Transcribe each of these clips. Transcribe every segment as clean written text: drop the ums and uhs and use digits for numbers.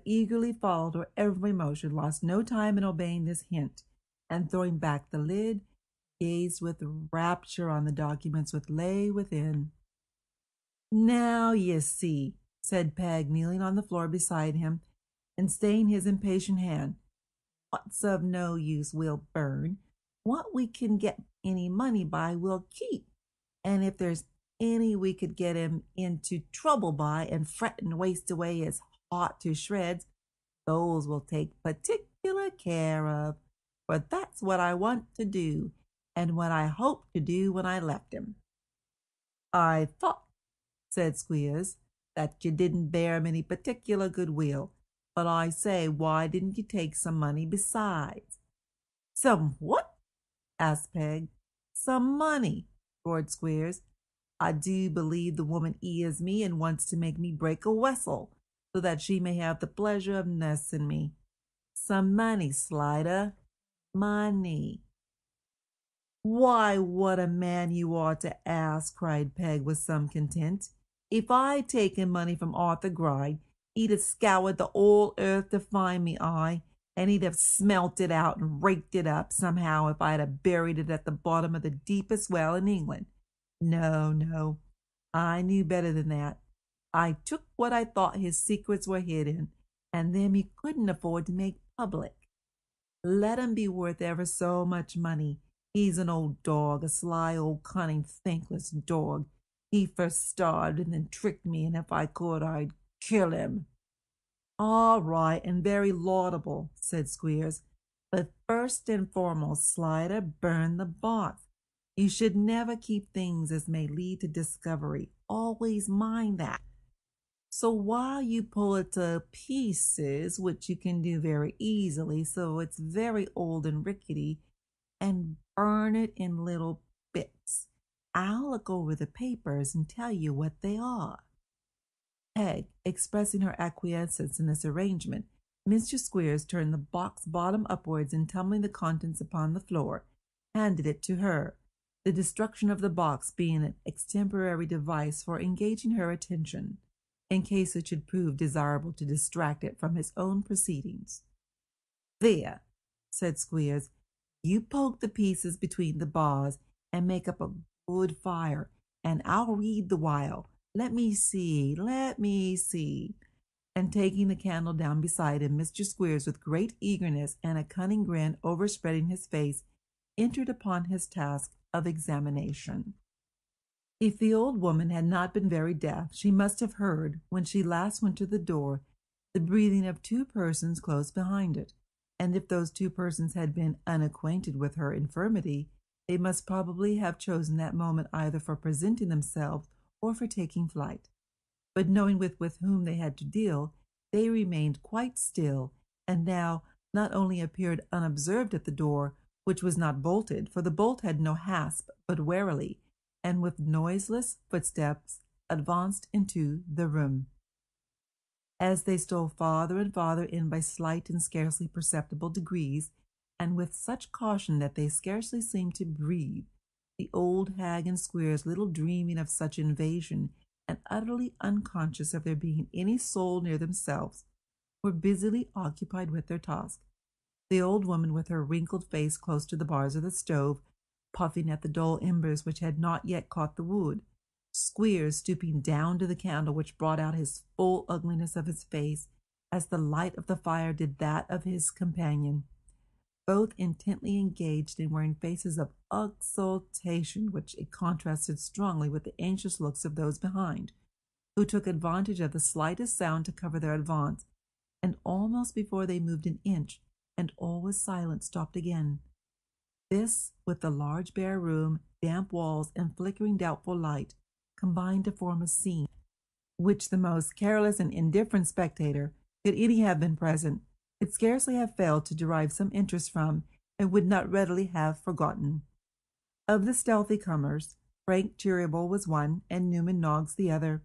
eagerly followed her every motion, lost no time in obeying this hint, and throwing back the lid, gazed with rapture on the documents which lay within. "Now ye see," said Peg, kneeling on the floor beside him, and staying his impatient hand, "what's of no use will burn. What we can get any money by will keep. And if there's any we could get him into trouble by and fret and waste away his heart to shreds, those will take particular care of. For that's what I want to do, and what I hoped to do when I left him." "I thought," said Squeers, "that you didn't bear him any particular goodwill. But I say, why didn't you take some money besides?" "Some what?" asked Peg. "Some money," roared Squeers. "I do believe the woman ears me and wants to make me break a wessel, so that she may have the pleasure of nursing me. Some money, Slider. Money." "Why, what a man you are to ask!" cried Peg with some contempt. "If I'd taken money from Arthur Gride, he'd have scoured the whole earth to find me, and he'd have smelt it out and raked it up somehow if I'd have buried it at the bottom of the deepest well in England. No, no, I knew better than that. I took what I thought his secrets were hidden, and them he couldn't afford to make public. Let him be worth ever so much money. He's an old dog, a sly old cunning, thankless dog. He first starved and then tricked me, and if I could, I'd kill him." "All right, and very laudable," said Squeers. "But first and foremost, Slider, burn the box. You should never keep things as may lead to discovery. Always mind that. So while you pull it to pieces, which you can do very easily, so it's very old and rickety, and burn it in little bits, I'll look over the papers and tell you what they are." Peg expressing her acquiescence in this arrangement, Mr. Squeers turned the box bottom upwards, and tumbling the contents upon the floor, handed it to her, the destruction of the box being an extemporary device for engaging her attention, in case it should prove desirable to distract it from his own proceedings. "There," said Squeers, "you poke the pieces between the bars, and make up a good fire, and I'll read the while. Let me see. And taking the candle down beside him, Mr. Squeers, with great eagerness and a cunning grin overspreading his face, entered upon his task of examination. If the old woman had not been very deaf, she must have heard, when she last went to the door, the breathing of two persons close behind it, and if those two persons had been unacquainted with her infirmity, they must probably have chosen that moment either for presenting themselves or for taking flight. But knowing with whom they had to deal, they remained quite still, and now not only appeared unobserved at the door, which was not bolted, for the bolt had no hasp, but warily, and with noiseless footsteps, advanced into the room. As they stole farther and farther in by slight and scarcely perceptible degrees, and with such caution that they scarcely seemed to breathe, the old hag and Squeers, little dreaming of such invasion, and utterly unconscious of there being any soul near themselves, were busily occupied with their task. The old woman, with her wrinkled face close to the bars of the stove, puffing at the dull embers which had not yet caught the wood. Squeers stooping down to the candle, which brought out his full ugliness of his face, as the light of the fire did that of his companion, both intently engaged in wearing faces of exultation, which it contrasted strongly with the anxious looks of those behind, who took advantage of the slightest sound to cover their advance, and almost before they moved an inch, and all was silent, stopped again. This, with the large bare room, damp walls, and flickering doubtful light, combined to form a scene which the most careless and indifferent spectator, could any have been present, could scarcely have failed to derive some interest from, and would not readily have forgotten. Of the stealthy comers, Frank Cheeryble was one, and Newman Noggs the other.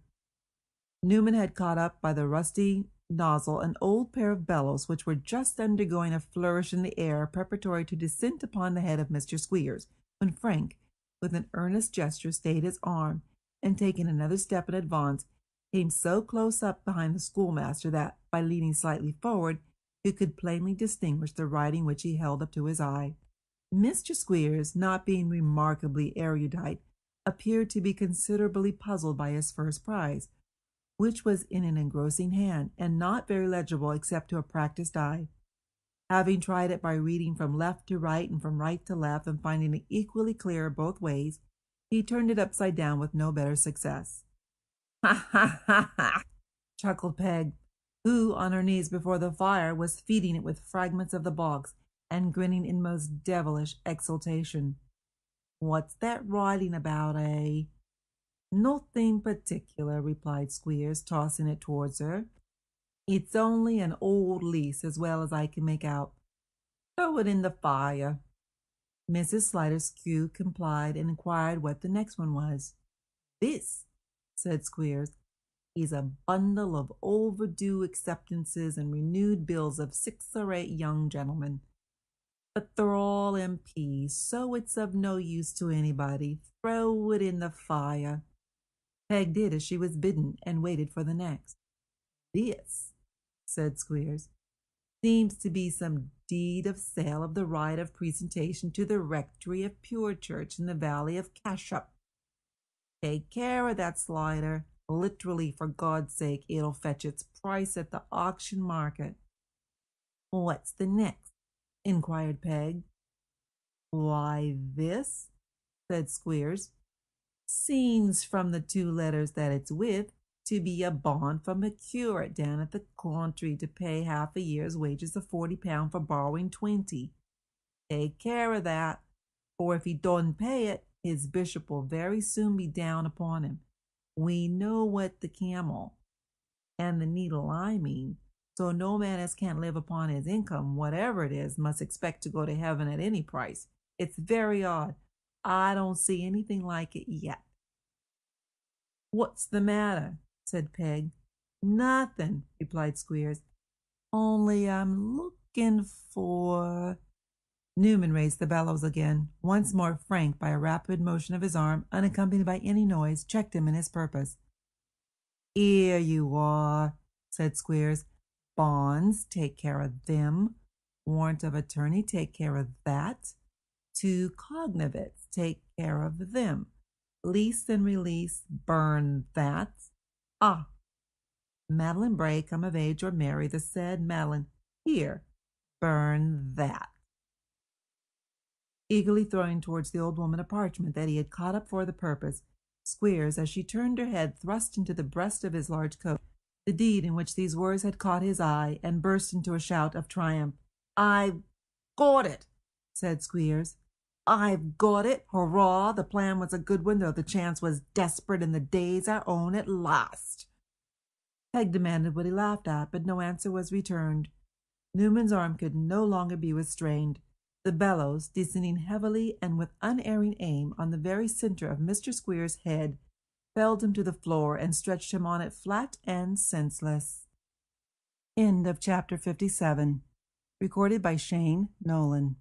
Newman had caught up by the rusty nozzle an old pair of bellows, which were just undergoing a flourish in the air preparatory to descent upon the head of Mr. Squeers, when Frank, with an earnest gesture, stayed his arm, and taking another step in advance, came so close up behind the schoolmaster that, by leaning slightly forward, he could plainly distinguish the writing which he held up to his eye. Mr. Squeers, not being remarkably erudite, appeared to be considerably puzzled by his first prize, which was in an engrossing hand, and not very legible except to a practised eye. Having tried it by reading from left to right and from right to left, and finding it equally clear both ways, he turned it upside down with no better success. "Ha, ha, ha, ha!" chuckled Peg, who, on her knees before the fire, was feeding it with fragments of the box, and grinning in most devilish exultation. "What's that writing about, eh?" "Nothing particular," replied Squeers, tossing it towards her. "It's only an old lease, as well as I can make out. Throw it in the fire." Mrs. Sliderskew complied, and inquired what the next one was. "This," said Squeers, "is a bundle of overdue acceptances and renewed bills of 6 or 8 young gentlemen. But they're all M.P.s, so it's of no use to anybody. Throw it in the fire." Peg did as she was bidden, and waited for the next. "This," said Squeers, "seems to be some deed of sale of the right of presentation to the rectory of Pure Church in the valley of Cashup. Take care of that, Slider. Literally, for God's sake, it'll fetch its price at the auction market." "What's the next?" inquired Peg. "Why, this," said Squeers, "seems from the 2 letters that it's with to be a bond from a curate down at the country to pay half a year's wages of £40 for borrowing 20. Take care of that, for if he doesn't pay it, his bishop will very soon be down upon him. We know what the camel, and the needle I mean, so no man as can't live upon his income, whatever it is, must expect to go to heaven at any price. It's very odd. I don't see anything like it yet." "What's the matter?" said Peg. "Nothing," replied Squeers. "Only I'm looking for—" Newman raised the bellows again. Once more Frank, by a rapid motion of his arm, unaccompanied by any noise, checked him in his purpose. "Here you are," said Squeers. "Bonds, take care of them. Warrant of attorney, take care of that. 2 cognizance, take care of them. Lease and release, burn that. Ah, Madeline Bray, come of age or marry the said Madeline. Here, burn that." Eagerly throwing towards the old woman a parchment that he had caught up for the purpose, Squeers, as she turned her head, thrust into the breast of his large coat the deed in which these words had caught his eye, and burst into a shout of triumph. "I've got it," said Squeers. "I've got it. Hurrah! The plan was a good one, though the chance was desperate, and the day's our own at last." Peg demanded what he laughed at, but no answer was returned. Newman's arm could no longer be restrained. The bellows, descending heavily and with unerring aim on the very centre of Mr. Squeers' head, felled him to the floor and stretched him on it flat and senseless. End of chapter 57. Recorded by Shane Nolan.